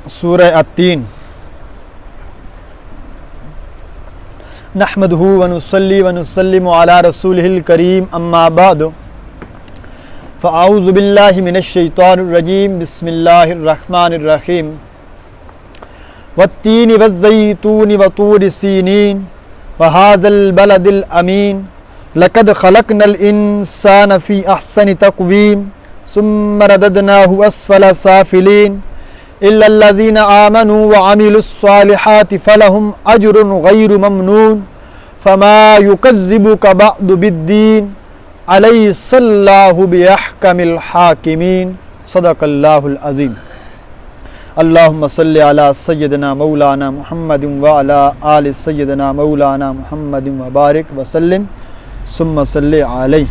سورہ التین نحمدہ ونصلی ونسلم علی رسولہ الکریم اما بعد فاعوذ باللہ من الشیطان الرجیم بسم اللہ الرحمن الرحیم والتین والزیتون وطور سینین وہذا البلد الامین لقد خلقنا الانسان فی احسن تقویم ثم رددناہ اسفل سافلین إلا الذين آمنوا وعملوا الصالحات فلهم أجر غير ممنون فما يكذبك بعد بالدين أليس الله بأحكم الحاكمين صدق الله العظيم. اللهم صل على سيدنا مولانا محمد وعلى آل سيدنا مولانا محمد وبارك وسلم ثم صل عليه.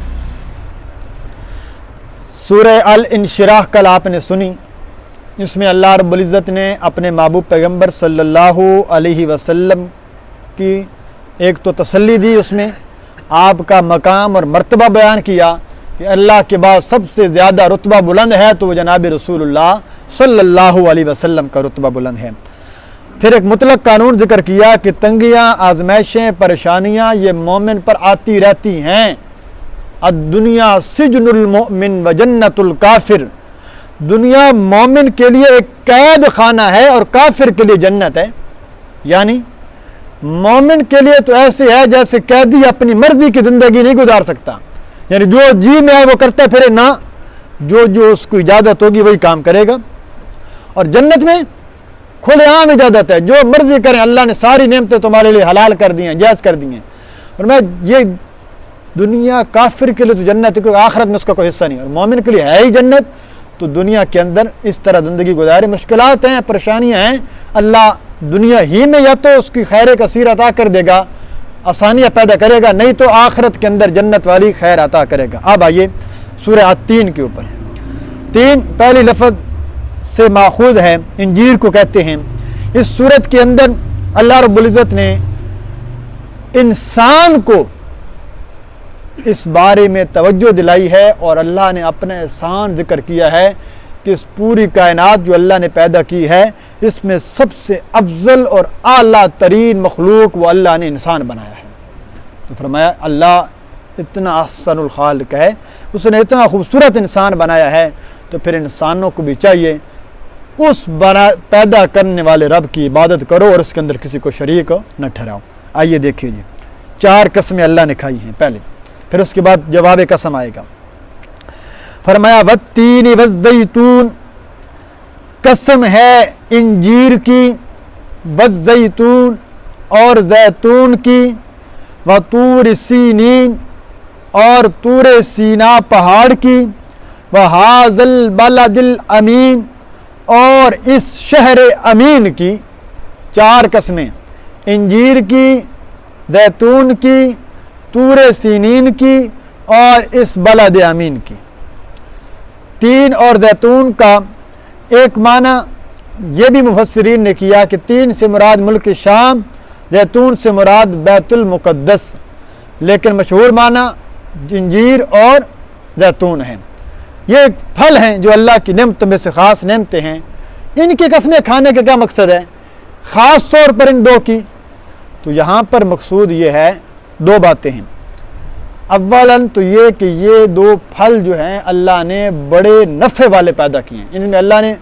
سورہ الانشراح کل آپ نے سنی، جس میں اللہ رب العزت نے اپنے محبوب پیغمبر صلی اللہ علیہ وسلم کی ایک تو تسلی دی، اس میں آپ کا مقام اور مرتبہ بیان کیا کہ اللہ کے بعد سب سے زیادہ رتبہ بلند ہے تو وہ جناب رسول اللہ صلی اللہ علیہ وسلم کا رتبہ بلند ہے. پھر ایک مطلق قانون ذکر کیا کہ تنگیاں، آزمائشیں، پریشانیاں یہ مومن پر آتی رہتی ہیں. الدنیا سجن المؤمن و جنت الکافر، دنیا مومن کے لیے ایک قید خانہ ہے اور کافر کے لیے جنت ہے. یعنی مومن کے لیے تو ایسے ہے جیسے قیدی اپنی مرضی کی زندگی نہیں گزار سکتا، یعنی جو جی میں آئے وہ کرتا پھرے، نہ جو اس کو اجازت ہوگی وہی کام کرے گا. اور جنت میں کھلے عام اجازت ہے، جو مرضی کریں، اللہ نے ساری نعمتیں تمہارے لیے حلال کر دی ہیں، جائز کر دی ہیں. اور میں یہ دنیا کافر کے لیے تو جنت ہے کیونکہ آخرت میں اس کا کوئی حصہ نہیں، اور مومن کے لیے ہے ہی جنت. تو دنیا کے اندر اس طرح زندگی گزارے، مشکلات ہیں، پریشانیاں ہیں، اللہ دنیا ہی میں یا تو اس کی خیر کثیر عطا کر دے گا، آسانیاں پیدا کرے گا، نہیں تو آخرت کے اندر جنت والی خیر عطا کرے گا. اب آئیے سورہ التین کے اوپر. تین پہلی لفظ سے ماخوذ ہے، انجیر کو کہتے ہیں. اس سورت کے اندر اللہ رب العزت نے انسان کو اس بارے میں توجہ دلائی ہے، اور اللہ نے اپنا احسان ذکر کیا ہے کہ اس پوری کائنات جو اللہ نے پیدا کی ہے، اس میں سب سے افضل اور اعلیٰ ترین مخلوق وہ اللہ نے انسان بنایا ہے. تو فرمایا اللہ اتنا احسن الخالق ہے، اس نے اتنا خوبصورت انسان بنایا ہے، تو پھر انسانوں کو بھی چاہیے اس پیدا کرنے والے رب کی عبادت کرو اور اس کے اندر کسی کو شریک نہ ٹھہراؤ. آئیے دیکھیے جی، 4 قسمیں اللہ نے کھائی ہیں پہلے، پھر اس کے بعد جواب قسم آئے گا. فرمایا والتین والزیتون، قسم ہے انجیر کی، والزیتون اور زیتون کی، وطور سینین اور طور سینا پہاڑ کی، وہذا البلد الامین اور اس شہر امین کی. 4 قسمیں، انجیر کی، زیتون کی، طور سینین کی اور اس بلد امین کی. تین اور زیتون کا ایک معنی یہ بھی مفسرین نے کیا کہ تین سے مراد ملک شام، زیتون سے مراد بیت المقدس، لیکن مشہور معنی انجیر اور زیتون ہیں. یہ پھل ہیں جو اللہ کی نعمتوں میں سے خاص نعمتیں ہیں. ان کی قسمیں کھانے کا کیا مقصد ہے خاص طور پر ان 2 کی؟ تو یہاں پر مقصود یہ ہے، 2 باتیں ہیں. اولاً تو یہ کہ یہ 2 پھل جو ہیں اللہ نے بڑے نفع والے پیدا کیے ہیں، ان میں اللہ نے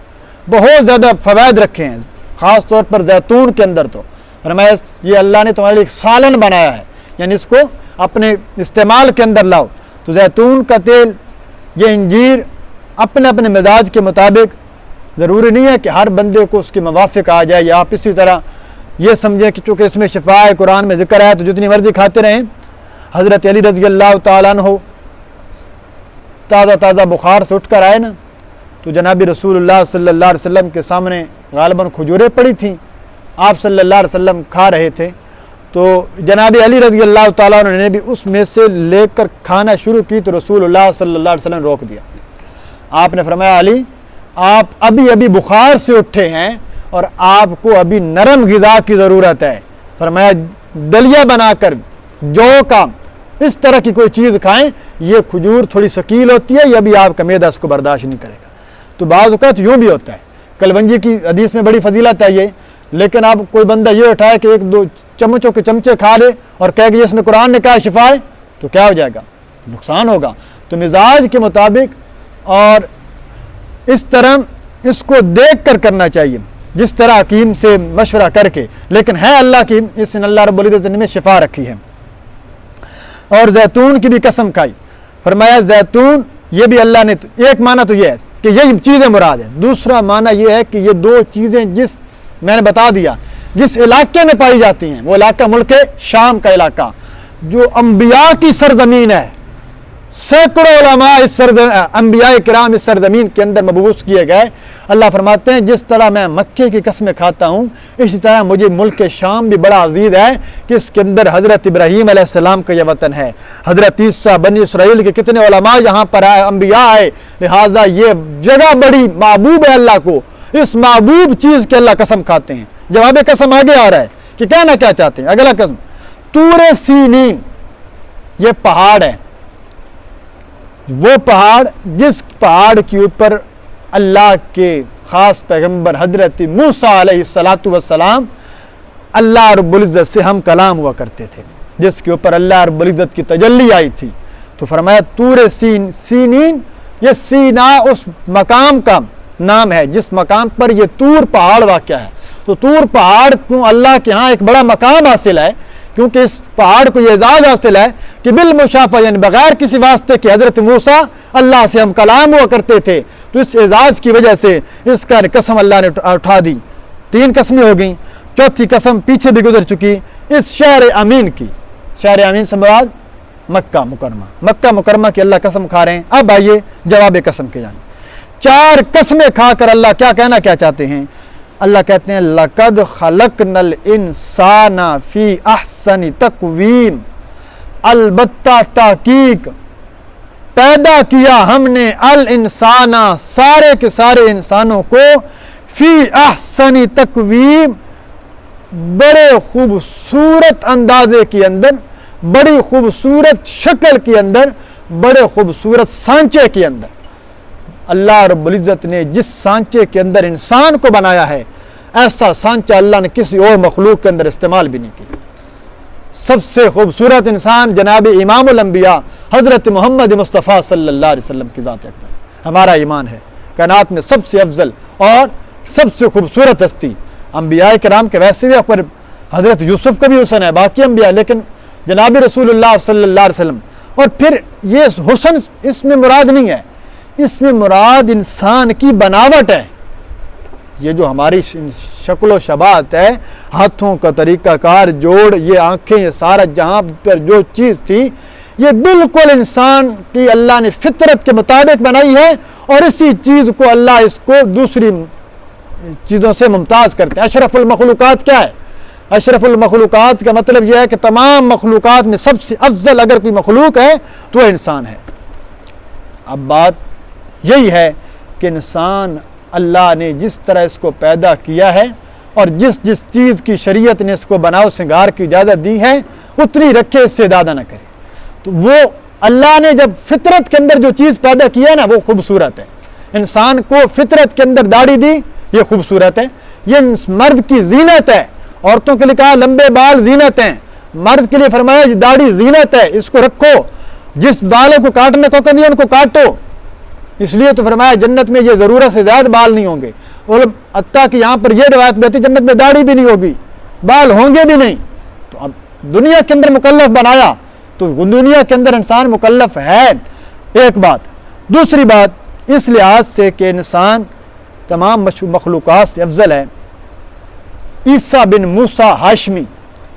بہت زیادہ فوائد رکھے ہیں. خاص طور پر زیتون کے اندر تو فرمایا یہ اللہ نے تمہارے لیے ایک سالن بنایا ہے، یعنی اس کو اپنے استعمال کے اندر لاؤ. تو زیتون کا تیل، یہ انجیر اپنے اپنے مزاج کے مطابق، ضروری نہیں ہے کہ ہر بندے کو اس کے موافق آ جائے، یا آپ اسی طرح یہ سمجھیں کہ چونکہ اس میں شفا ہے، قرآن میں ذکر ہے تو جتنی مرضی کھاتے رہیں. حضرت علی رضی اللہ تعالیٰ عنہ تازہ بخار سے اٹھ کر آئے نا، تو جناب رسول اللہ صلی اللہ علیہ وسلم کے سامنے غالباً کھجوریں پڑی تھیں، آپ صلی اللہ علیہ وسلم کھا رہے تھے، تو جناب علی رضی اللہ تعالیٰ عنہ نے بھی اس میں سے لے کر کھانا شروع کی، تو رسول اللہ صلی اللہ علیہ وسلم نے روک دیا. آپ نے فرمایا علی آپ ابھی بخار سے اٹھے ہیں اور آپ کو ابھی نرم غذا کی ضرورت ہے. فرمایا دلیا بنا کر جو کا اس طرح کی کوئی چیز کھائیں، یہ کھجور تھوڑی ثقیل ہوتی ہے، یہ بھی آپ کا معدہ اس کو برداشت نہیں کرے گا. تو بعض اوقات یوں بھی ہوتا ہے کلونجی کی حدیث میں بڑی فضیلت ہے یہ، لیکن اب کوئی بندہ یہ اٹھائے کہ 1-2 چمچوں کے چمچے کھا لے اور کہے کہ اس میں قرآن نے کہا شفا ہے، تو کیا ہو جائے گا؟ نقصان ہوگا۔ تو مزاج کے مطابق اور اس طرح اس کو دیکھ کر کرنا چاہیے، جس طرح حکیم سے مشورہ کر کے، لیکن ہے اللہ کی، اس نے اللہ رب العزت نے شفا رکھی ہے۔ اور زیتون کی بھی قسم کھائی، فرمایا زیتون، یہ بھی اللہ نے، ایک معنی تو یہ ہے کہ یہ چیزیں مراد ہیں، دوسرا معنی یہ ہے کہ یہ 2 چیزیں جس میں نے بتا دیا جس علاقے میں پائی جاتی ہیں، وہ علاقہ ملک شام کا علاقہ جو انبیاء کی سرزمین ہے، سینکڑوں علماء انبیاء کرام اس سرزمین کے اندر مبعوث کیے گئے۔ اللہ فرماتے ہیں جس طرح میں مکے کی قسمیں کھاتا ہوں، اسی طرح مجھے ملک شام بھی بڑا عزیز ہے کہ اس کے اندر حضرت ابراہیم علیہ السلام کا یہ وطن ہے، حضرت عیسیٰ بنی اسرائیل کے کتنے علماء یہاں پر آئے، انبیاء آئے، لہٰذا یہ جگہ بڑی محبوب ہے اللہ کو، اس محبوب چیز کے اللہ قسم کھاتے ہیں۔ جواب قسم آگے آ رہا ہے کہ کہنا کیا چاہتے ہیں، اگلا قسم طور سینین، یہ پہاڑ ہے، وہ پہاڑ جس پہاڑ کے اوپر اللہ کے خاص پیغمبر حضرت موسیٰ علیہ السلام اللہ رب العزت سے ہم کلام ہوا کرتے تھے، جس کے اوپر اللہ رب العزت کی تجلی آئی تھی۔ تو فرمایا طور سینین، یہ سینا اس مقام کا نام ہے جس مقام پر یہ طور پہاڑ واقع ہے۔ تو طور پہاڑ کو اللہ کے ہاں ایک بڑا مقام حاصل ہے، کیونکہ اس پہاڑ کو یہ اعزاز حاصل ہے کہ بالمشافہ، یعنی بغیر کسی واسطے کہ حضرت موسیٰ اللہ سے ہم کلام ہوا کرتے تھے، تو اس اعزاز کی وجہ سے اس کا قسم اللہ نے اٹھا دی۔ 3 قسمیں ہو گئیں، چوتھی قسم پیچھے بھی گزر چکی، اس شہر امین کی۔ شہر امین سے مراد مکہ مکرمہ، مکہ مکرمہ کی اللہ قسم کھا رہے ہیں۔ اب آئیے جواب قسم کے جانے، 4 قسمیں کھا کر اللہ کیا کہنا کیا چاہتے ہیں؟ اللہ کہتے ہیں لَقَدْ خَلَقْنَا الْإِنسَانَ فِي أَحْسَنِ تَقْوِيمٍ، البتہ تحقیق پیدا کیا ہم نے الانسان، سارے کے سارے انسانوں کو، فی احسن تقویم، بڑے خوبصورت اندازے کے اندر، بڑی خوبصورت شکل کے اندر، بڑے خوبصورت سانچے کے اندر۔ اللہ رب العزت نے جس سانچے کے اندر انسان کو بنایا ہے، ایسا سانچہ اللہ نے کسی اور مخلوق کے اندر استعمال بھی نہیں کیا۔ سب سے خوبصورت انسان جناب امام الانبیاء حضرت محمد مصطفیٰ صلی اللہ علیہ وسلم کی ذات اقدس ہمارا ایمان ہے۔ کائنات میں سب سے افضل اور سب سے خوبصورت ہستی انبیاء کرام کے، ویسے بھی پر حضرت یوسف کا بھی حسن ہے، باقی انبیاء، لیکن جناب رسول اللہ صلی اللہ علیہ وسلم۔ اور پھر یہ حسن اس میں مراد نہیں ہے، اس میں مراد انسان کی بناوٹ ہے۔ یہ جو ہماری شکل و شباہت ہے، ہاتھوں کا طریقہ کار، جوڑ، یہ آنکھیں، یہ سارا جہاں پر جو چیز تھی، یہ بالکل انسان کی اللہ نے فطرت کے مطابق بنائی ہے، اور اسی چیز کو اللہ اس کو دوسری چیزوں سے ممتاز کرتے ہیں۔ اشرف المخلوقات کیا ہے؟ اشرف المخلوقات کا مطلب یہ ہے کہ تمام مخلوقات میں سب سے افضل اگر کوئی مخلوق ہے تو وہ انسان ہے۔ اب بات یہی ہے کہ انسان اللہ نے جس طرح اس کو پیدا کیا ہے اور جس جس چیز کی شریعت نے اس کو بناؤ سنگار کی اجازت دی ہے، اتنی رکھے، اس سے زیادہ نہ کرے۔ تو وہ اللہ نے جب فطرت کے اندر جو چیز پیدا کی ہے نا، وہ خوبصورت ہے۔ انسان کو فطرت کے اندر داڑھی دی، یہ خوبصورت ہے، یہ مرد کی زینت ہے۔ عورتوں کے لیے کہا لمبے بال زینت ہیں، مرد کے لیے فرمایا یہ داڑھی زینت ہے، اس کو رکھو، جس بالوں کو کاٹنے کو کہا ان کو کاٹو۔ اس لیے تو فرمایا جنت میں یہ ضرورت سے زیادہ بال نہیں ہوں گے، اور حتیٰ کہ یہاں پر یہ روایت بھی جنت میں داڑھی بھی نہیں ہوگی، بال ہوں گے بھی نہیں۔ تو اب دنیا کے اندر مکلف بنایا تو دنیا کے اندر انسان مکلف ہے، ایک بات۔ دوسری بات اس لحاظ سے کہ انسان تمام مخلوقات سے افضل ہے۔ عیسیٰ بن موسیٰ ہاشمی،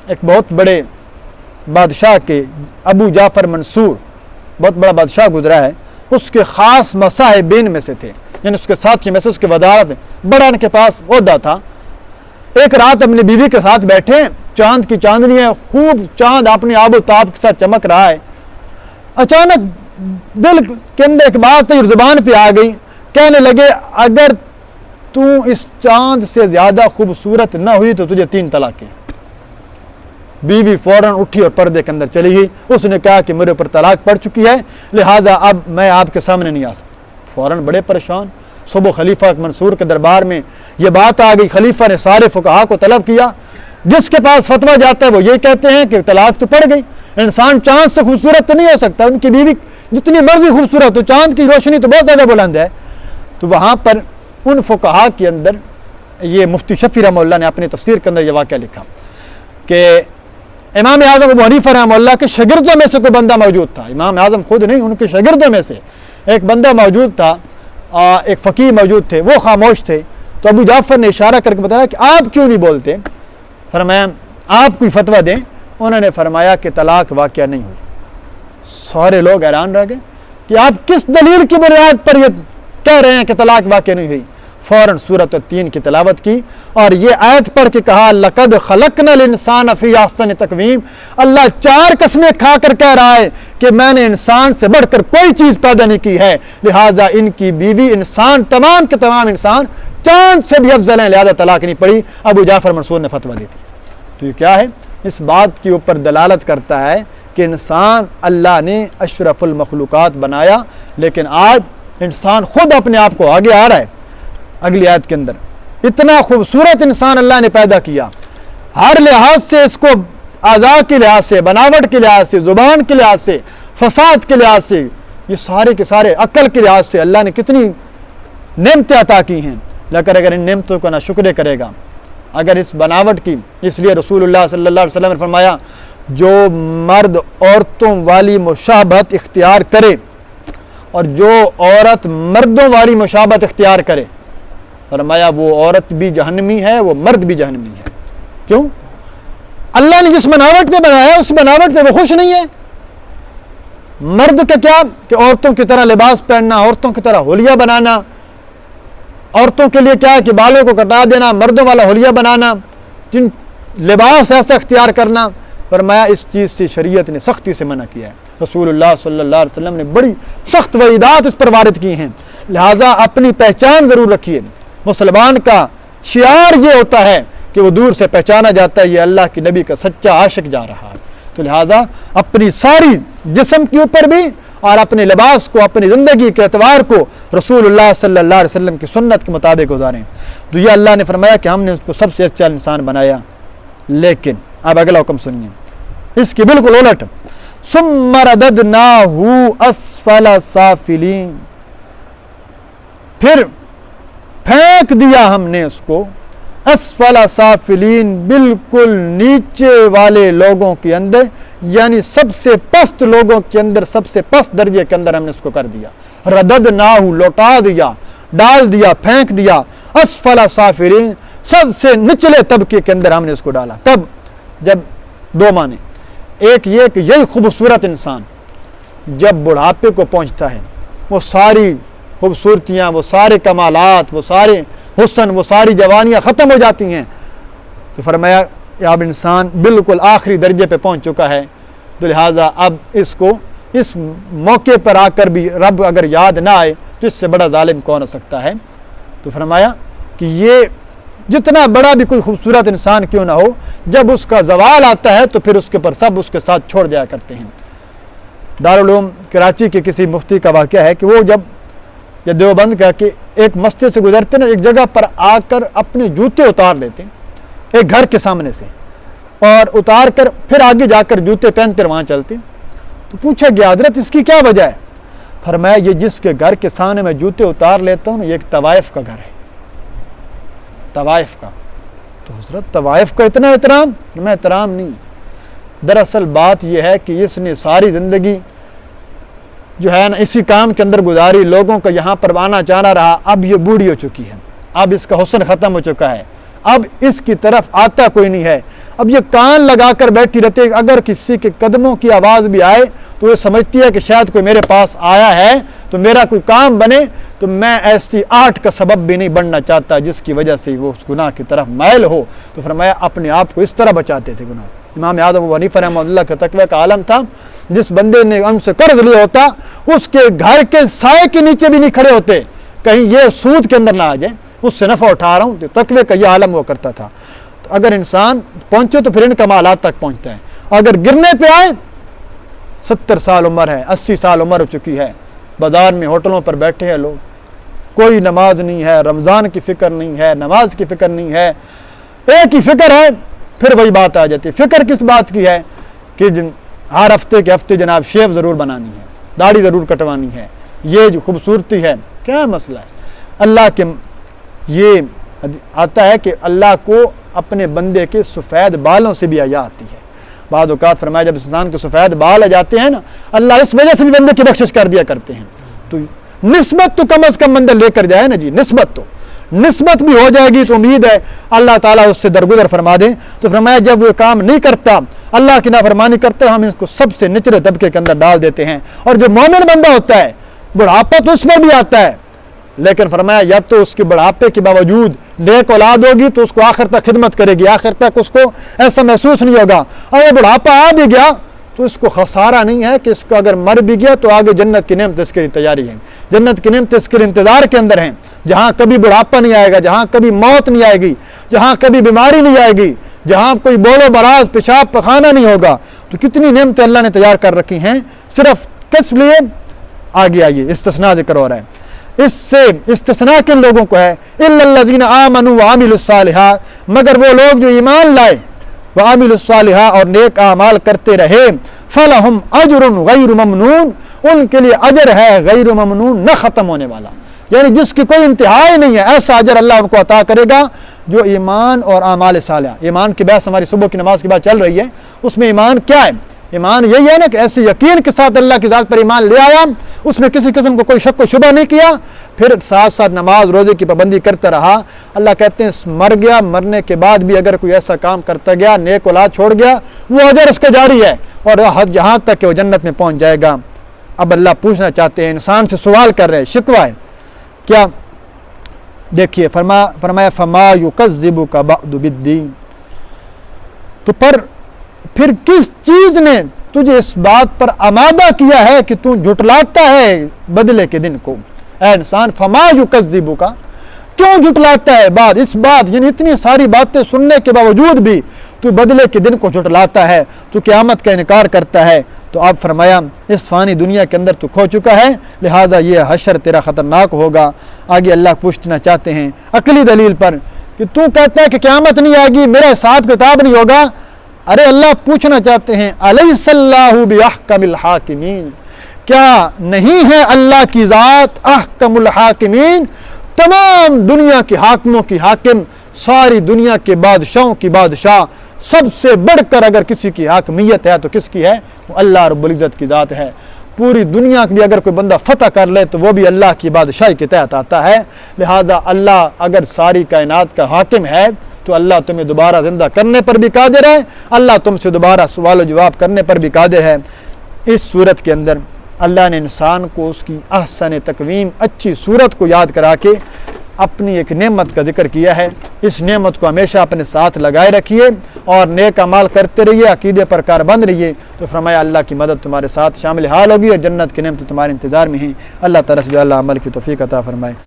ایک بہت بڑے بادشاہ کے، ابو جعفر منصور، بہت بڑا بادشاہ گزرا ہے، اس کے خاص مصاحبین میں سے تھے، یعنی اس کے ساتھی میں سے، اس کے وزارت میں بڑا ان کے پاس عہدہ تھا۔ ایک رات اپنی بیوی کے ساتھ بیٹھے، چاند کی چاندنی ہے، خوب چاند اپنے آب و تاب کے ساتھ چمک رہا ہے۔ اچانک دل کے اندر ایک بات زبان پہ آ گئی، کہنے لگے اگر تو اس چاند سے زیادہ خوبصورت نہ ہوئی تو تجھے 3 طلاقیں۔ بیوی فوراً اٹھی اور پردے کے اندر چلی گئی۔ اس نے کہا کہ میرے اوپر طلاق پڑ چکی ہے، لہٰذا اب میں آپ کے سامنے نہیں آ سکتا۔ فوراً بڑے پریشان، صبح خلیفہ منصور کے دربار میں یہ بات آ گئی، خلیفہ نے سارے فقہا کو طلب کیا، جس کے پاس فتویٰ جاتا ہے وہ یہ کہتے ہیں کہ طلاق تو پڑ گئی، انسان چاند سے خوبصورت تو نہیں ہو سکتا، ان کی بیوی جتنی مرضی خوبصورت ہو، چاند کی روشنی تو بہت زیادہ بلند ہے۔ تو وہاں پر ان فقہا کے اندر یہ مفتی شفیع رحمہ اللہ نے اپنی تفسیر کے اندر یہ واقعہ لکھا کہ امام اعظم ابو حنیفہ رحمہ اللہ کے شاگردوں میں سے کوئی بندہ موجود تھا، امام اعظم خود نہیں، ان کے شاگردوں میں سے ایک بندہ موجود تھا، ایک فقیہ موجود تھے، وہ خاموش تھے۔ تو ابو جعفر نے اشارہ کر کے بتایا کہ آپ کیوں نہیں بولتے؟ فرمایا آپ کوئی فتویٰ دیں۔ انہوں نے فرمایا کہ طلاق واقعہ نہیں ہوئی۔ سارے لوگ حیران رہ گئے کہ آپ کس دلیل کی بنیاد پر یہ کہہ رہے ہیں کہ طلاق واقع نہیں ہوئی؟ فوراً سورۃ التین کی تلاوت کی اور یہ آیت پڑھ کے کہا لقد خلقنا الانسان فی احسن تقویم۔ اللہ 4 قسمیں کھا کر کہہ رہا ہے کہ میں نے انسان سے بڑھ کر کوئی چیز پیدا نہیں کی ہے، لہٰذا ان کی بیوی انسان تمام کے تمام انسان چاند سے بھی افضل ہیں، لہٰذا طلاق نہیں پڑی۔ ابو جعفر منصور نے فتویٰ دی تھی۔ تو یہ کیا ہے؟ اس بات کے اوپر دلالت کرتا ہے کہ انسان اللہ نے اشرف المخلوقات بنایا، لیکن آج انسان خود اپنے آپ کو آگے آ رہا ہے۔ اگلی آیت کے اندر اتنا خوبصورت انسان اللہ نے پیدا کیا، ہر لحاظ سے اس کو اعضاء کے لحاظ سے، بناوٹ کے لحاظ سے، زبان کے لحاظ سے، فساد کے لحاظ سے، یہ سارے کے سارے عقل کے لحاظ سے اللہ نے کتنی نعمتیں عطا کی ہیں، لیکن اگر ان نعمتوں کا ناشکر کرے گا، اگر اس بناوٹ کی، اس لیے رسول اللہ صلی اللہ علیہ وسلم نے فرمایا جو مرد عورتوں والی مشابہت اختیار کرے اور جو عورت مردوں والی مشابہت اختیار کرے، فرمایا وہ عورت بھی جہنمی ہے، وہ مرد بھی جہنمی ہے۔ کیوں؟ اللہ نے جس بناوٹ پہ بنایا اس بناوٹ پہ وہ خوش نہیں ہے۔ مرد کا کیا کہ عورتوں کی طرح لباس پہننا، عورتوں کی طرح حلیہ بنانا، عورتوں کے لیے کیا ہے کہ بالوں کو کٹا دینا، مردوں والا حلیہ بنانا، جن لباس ایسا اختیار کرنا، فرمایا اس چیز سے شریعت نے سختی سے منع کیا ہے۔ رسول اللہ صلی اللہ علیہ وسلم نے بڑی سخت وعیدات اس پر وارد کی ہیں، لہٰذا اپنی پہچان ضرور رکھیے۔ مسلمان کا شعار یہ ہوتا ہے کہ وہ دور سے پہچانا جاتا ہے یہ اللہ کے نبی کا سچا عاشق جا رہا ہے، تو لہٰذا اپنی ساری جسم کے اوپر بھی اور اپنے لباس کو، اپنی زندگی کے اعتبار کو رسول اللہ صلی اللہ علیہ وسلم کی سنت کے مطابق گزاریں۔ تو یہ اللہ نے فرمایا کہ ہم نے اس کو سب سے اچھا انسان بنایا، لیکن اب اگلا حکم سنیے، اس کی بالکل الٹ، ثم رددناہ اسفل سافلین، پھر پھینک دیا ہم نے اس کو اسفل سافلین، بالکل نیچے والے لوگوں کے اندر، یعنی سب سے پست لوگوں کے اندر، سب سے پست درجے کے اندر ہم نے اس کو کر دیا۔ رددناہ، لوٹا دیا، ڈال دیا، پھینک دیا، اسفل سافلین، سب سے نچلے طبقے کے اندر ہم نے اس کو ڈالا۔ کب؟ جب 2 معنی، ایک یہ کہ یہی خوبصورت انسان جب بڑھاپے کو پہنچتا ہے، وہ ساری خوبصورتیاں، وہ سارے کمالات، وہ سارے حسن، وہ ساری جوانیاں ختم ہو جاتی ہیں، تو فرمایا کہ اب انسان بالکل آخری درجے پہ پہنچ چکا ہے، تو لہٰذا اب اس کو اس موقع پر آ کر بھی رب اگر یاد نہ آئے تو اس سے بڑا ظالم کون ہو سکتا ہے؟ تو فرمایا کہ یہ جتنا بڑا بھی کوئی خوبصورت انسان کیوں نہ ہو، جب اس کا زوال آتا ہے تو پھر اس کے پر سب اس کے ساتھ چھوڑ جایا کرتے ہیں۔ دارالعلوم کراچی کے کسی مفتی کا واقعہ ہے کہ وہ جب یا دیوبند کا کہ ایک مسجد سے گزرتے نا، ایک جگہ پر آ کر اپنے جوتے اتار لیتے ایک گھر کے سامنے سے، اور اتار کر پھر آگے جا کر جوتے پہن کر وہاں چلتے۔ تو پوچھا گیا حضرت اس کی کیا وجہ ہے؟ فرمایا یہ جس کے گھر کے سامنے میں جوتے اتار لیتا ہوں نا، یہ ایک طوائف کا گھر ہے، طوائف کا۔ تو حضرت طوائف کا اتنا احترام؟ میں احترام نہیں، دراصل بات یہ ہے کہ اس نے ساری زندگی جو ہے نا اسی کام کے اندر گزاری، لوگوں کا یہاں پر آنا جانا رہا، اب یہ بوڑھی ہو چکی ہے، اب اس کا حسن ختم ہو چکا ہے، اب اس کی طرف آتا کوئی نہیں ہے، اب یہ کان لگا کر بیٹھی رہتی ہے، اگر کسی کے قدموں کی آواز بھی آئے تو یہ سمجھتی ہے کہ شاید کوئی میرے پاس آیا ہے تو میرا کوئی کام بنے، تو میں ایسی آٹ کا سبب بھی نہیں بننا چاہتا جس کی وجہ سے وہ اس گناہ کی طرف مائل ہو۔ تو فرمایا اپنے آپ کو اس طرح بچاتے تھے گناہ۔ امام اعظم ابو حنیفہ رحمہ اللہ کا تقوی کا عالم تھا، جس بندے نے ان سے قرض لیا ہوتا اس کے گھر کے سائے کے نیچے بھی نہیں کھڑے ہوتے، کہیں یہ سود کے اندر نہ آ جائے، اس سے نفع اٹھا رہا ہوں۔ تو تقوی کا یہ عالم ہوا کرتا تھا۔ تو اگر انسان پہنچے تو پھر ان کمالات تک پہنچتا ہے، اگر گرنے پہ آئے 70 سال عمر ہے، 80 سال عمر ہو چکی ہے، بازار میں ہوٹلوں پر بیٹھے ہیں لوگ، کوئی نماز نہیں ہے، رمضان کی فکر نہیں ہے، نماز کی فکر نہیں ہے، ایک ہی فکر ہے۔ پھر وہی بات آ جاتی ہے، فکر کس بات کی ہے کہ ہر ہفتے کے ہفتے جناب شیو ضرور بنانی ہے، داڑھی ضرور کٹوانی ہے، یہ جو خوبصورتی ہے، کیا مسئلہ ہے؟ اللہ کے یہ آتا ہے کہ اللہ کو اپنے بندے کے سفید بالوں سے بھی حیا آتی ہے۔ بعض اوقات فرمایا جب انسان کو سفید بال آ جاتے ہیں نا، اللہ اس وجہ سے بھی بندے کی بخشش کر دیا کرتے ہیں۔ تو نسبت تو کم از کم بندہ لے کر جائے نا جی، نسبت بھی ہو جائے گی تو امید ہے اللہ تعالیٰ اس سے درگزر فرما دیں۔ تو فرمایا جب وہ کام نہیں کرتا، اللہ کی نافرمانی کرتا، ہم اس کو سب سے نچلے طبقے کے اندر ڈال دیتے ہیں۔ اور جو مومن بندہ ہوتا ہے، بڑھاپا تو اس میں بھی آتا ہے، لیکن فرمایا یا تو اس کے بڑھاپے کے باوجود نیک اولاد ہوگی تو اس کو آخر تک خدمت کرے گی، آخر تک اس کو ایسا محسوس نہیں ہوگا۔ اور یہ بڑھاپا آ بھی گیا تو اس کو خسارہ نہیں ہے کہ اس کو اگر مر بھی گیا تو آگے جنت کی نعمت اس کی تیاری ہے، جنت کی نعمت اس کے انتظار کے اندر ہیں، جہاں کبھی بڑھاپا نہیں آئے گا، جہاں کبھی موت نہیں آئے گی، جہاں کبھی بیماری نہیں آئے گی، جہاں کوئی بول و براز پیشاب پخانہ نہیں ہوگا۔ تو کتنی نعمتیں اللہ نے تیار کر رکھی ہیں، صرف کس لیے؟ آگے آئیے استثناء ذکر ہو رہا ہے، اس سے استثناء کن لوگوں کو ہے؟ الا الذین آمنوا وعملوا الصالحات، مگر وہ لوگ جو ایمان لائے، وعملوا الصالحات اور نیک اعمال کرتے رہے، فلہم اجر غیر ممنون، ان کے لیے اجر ہے غیر ممنون، نہ ختم ہونے والا، یعنی جس کی کوئی انتہا ہی نہیں ہے، ایسا اجر اللہ ان کو عطا کرے گا جو ایمان اور اعمال صالحہ۔ ایمان کی بحث ہماری صبح کی نماز کی بات چل رہی ہے، اس میں ایمان کیا ہے؟ ایمان یہی ہے نا کہ ایسے یقین کے ساتھ اللہ کی ذات پر ایمان لے آیا، اس میں کسی قسم کو کوئی شک و شبہ نہیں کیا، پھر ساتھ ساتھ نماز روزے کی پابندی کرتا رہا۔ اللہ کہتے ہیں مر گیا، مرنے کے بعد بھی اگر کوئی ایسا کام کرتا گیا، نیک اولاد چھوڑ گیا، وہ اجر اس کا جاری ہے اور جہاں تک کہ وہ جنت میں پہنچ جائے گا۔ اب اللہ پوچھنا چاہتے ہیں، انسان سے سوال کر رہے، شکوہ ہے کیا؟ دیکھیے فرمایا فما یکذبک بعد بالدین، تو پھر کس چیز نے تجھے اس بات پر آمادہ کیا ہے کہ تو جھٹلاتا ہے بدلے کے دن کو؟ اے انسان فما یکذبک، کیوں جھٹلاتا ہے اس بات یعنی اتنی ساری باتیں سننے کے باوجود بھی تو بدلے کے دن کو جھٹلاتا ہے، تو قیامت کا انکار کرتا ہے۔ تو آپ فرمایا اس فانی دنیا کے اندر تو کھو چکا ہے، لہٰذا یہ حشر تیرا خطرناک ہوگا۔ آگے اللہ پوچھنا چاہتے ہیں عقلی دلیل پر کہ تو کہتا ہے کہ قیامت نہیں آئے گی، میرا حساب کتاب نہیں ہوگا۔ ارے اللہ پوچھنا چاہتے ہیں الیس اللہ باحکم الحاکمین، کیا نہیں ہے اللہ کی ذات احکم الحاکمین، تمام دنیا کے حاکموں کی حاکم، ساری دنیا کے بادشاہوں کی بادشاہ، سب سے بڑھ کر اگر کسی کی حاکمیت ہے تو کس کی ہے؟ وہ اللہ رب العزت کی ذات ہے۔ پوری دنیا بھی اگر کوئی بندہ فتح کر لے تو وہ بھی اللہ کی بادشاہی کے تحت آتا ہے، لہذا اللہ اگر ساری کائنات کا حاکم ہے تو اللہ تمہیں دوبارہ زندہ کرنے پر بھی قادر ہے، اللہ تم سے دوبارہ سوال و جواب کرنے پر بھی قادر ہے۔ اس صورت کے اندر اللہ نے انسان کو اس کی احسن تقویم، اچھی صورت کو یاد کرا کے اپنی ایک نعمت کا ذکر کیا ہے۔ اس نعمت کو ہمیشہ اپنے ساتھ لگائے رکھیے اور نیک اعمال کرتے رہیے، عقیدے پر کاربند رہیے، تو فرمایا اللہ کی مدد تمہارے ساتھ شامل حال ہوگی اور جنت کی نعمت تمہارے انتظار میں ہیں۔ اللہ تعالیٰ سے اللہ عمل کی توفیق عطا فرمائے۔